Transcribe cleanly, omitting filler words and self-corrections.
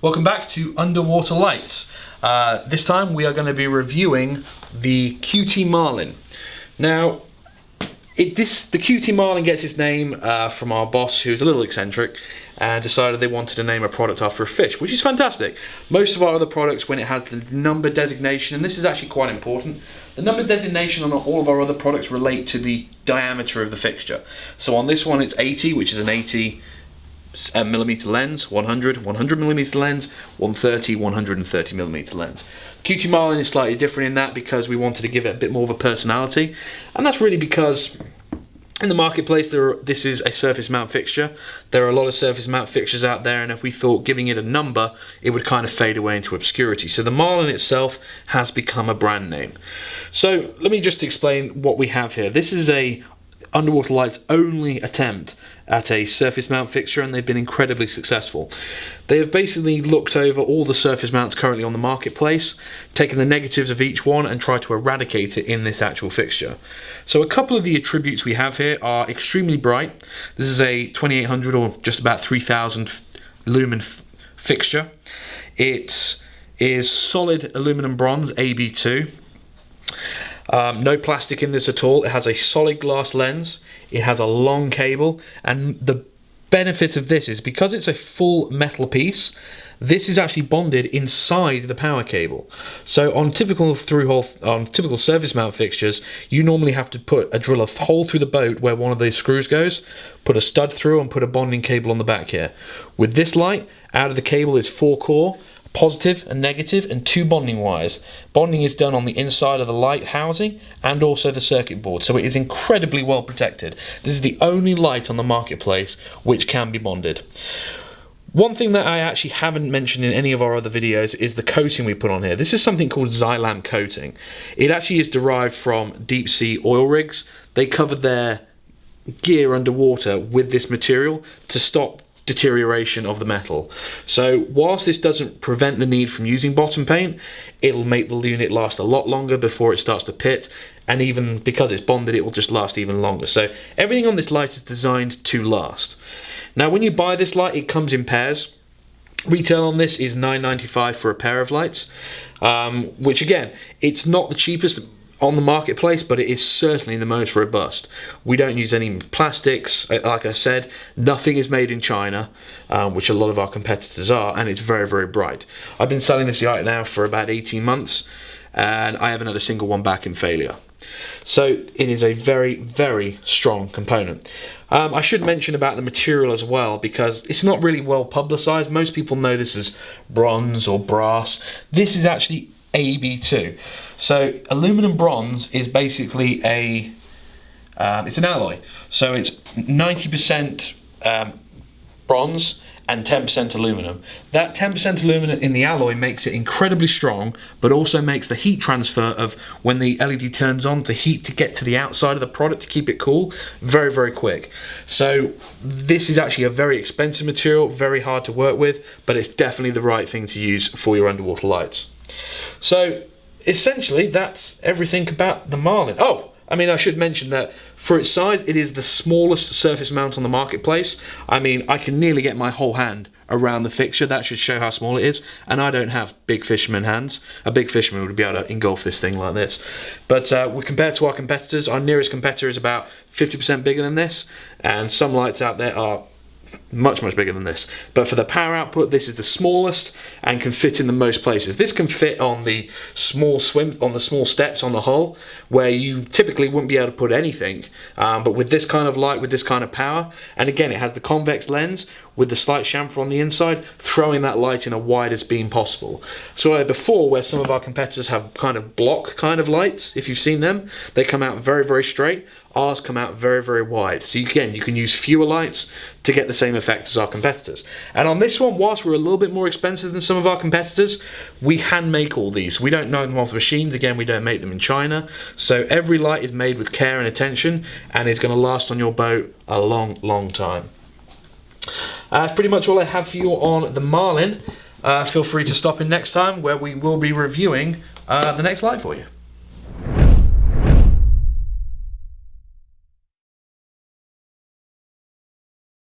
Welcome back to Underwater Lights. This time we are going to be reviewing the QT Marlin. Now, the QT Marlin gets its name from our boss, who's a little eccentric, and decided they wanted to name a product after a fish, which is fantastic. Most of our other products, when it has the number designation, and this is actually quite important, the number designation on all of our other products relate to the diameter of the fixture. So on this one it's 80, which is an 80 millimeter lens, 100 millimeter lens, 130, 130 millimeter lens. QT Marlin is slightly different in that because we wanted to give it a bit more of a personality, and that's really because in the marketplace this is a surface mount fixture. There are a lot of surface mount fixtures out there, and if we thought giving it a number, it would kind of fade away into obscurity. So the Marlin itself has become a brand name. So let me just explain what we have here. This is a Underwater Lights only attempt at a surface mount fixture, and they've been incredibly successful. They have basically looked over all the surface mounts currently on the marketplace, taken the negatives of each one and tried to eradicate it in this actual fixture. So a couple of the attributes we have here are extremely bright. This is a 2800 or just about 3000 lumen fixture. It is solid aluminum bronze AB2. No plastic in this at all. It has a solid glass lens, it has a long cable, and the benefit of this is because it's a full metal piece, this is actually bonded inside the power cable. So on typical surface mount fixtures, you normally have to drill a hole through the boat where one of the screws goes, put a stud through and put a bonding cable on the back here. With this light, out of the cable is 4 core, positive and negative, and 2 bonding wires. Bonding is done on the inside of the light housing and also the circuit board, so it is incredibly well protected. This is the only light on the marketplace which can be bonded. One thing that I actually haven't mentioned in any of our other videos is the coating we put on here. This is something called Xylam coating. It actually is derived from deep sea oil rigs. They cover their gear underwater with this material to stop deterioration of the metal. So whilst this doesn't prevent the need from using bottom paint, it'll make the unit last a lot longer before it starts to pit, and even because it's bonded, it will just last even longer. So everything on this light is designed to last. Now when you buy this light, it comes in pairs. Retail on this is $9.95 for a pair of lights, which again, it's not the cheapest on the marketplace, but it is certainly the most robust. We don't use any plastics. Like I said, nothing is made in China, which a lot of our competitors are, and it's very, very bright. I've been selling this light now for about 18 months, and I haven't had a single one back in failure. So it is a very, very strong component. I should mention about the material as well, because it's not really well publicized. Most people know this as bronze or brass. This is actually AB2. So aluminum bronze is basically it's an alloy. So it's 90% bronze and 10% aluminum. That 10% aluminum in the alloy makes it incredibly strong, but also makes the heat transfer of when the LED turns on, the heat to get to the outside of the product to keep it cool, very, very quick. So this is actually a very expensive material, very hard to work with, but it's definitely the right thing to use for your underwater lights. So essentially that's everything about the Marlin. Oh, I mean, I should mention that for its size, it is the smallest surface mount on the marketplace. I mean, I can nearly get my whole hand around the fixture. That should show how small it is, and I don't have big fisherman hands. A big fisherman would be able to engulf this thing like this. But compared to our competitors, our nearest competitor is about 50% bigger than this, and some lights out there are much, much bigger than this. But for the power output, this is the smallest and can fit in the most places. This can fit on the small steps on the hull, where you typically wouldn't be able to put anything, but with this kind of light, with this kind of power, and again, it has the convex lens with the slight chamfer on the inside, throwing that light in a widest beam possible. So before, where some of our competitors have kind of block kind of lights, if you've seen them, they come out very, very straight. Ours come out very, very wide. So again, you can use fewer lights to get the same effect as our competitors. And on this one, whilst we're a little bit more expensive than some of our competitors, we hand make all these. We don't know them off machines. Again, we don't make them in China. So every light is made with care and attention, and is going to last on your boat a long, long time. That's pretty much all I have for you on the Marlin. Feel free to stop in next time, where we will be reviewing the next light for you.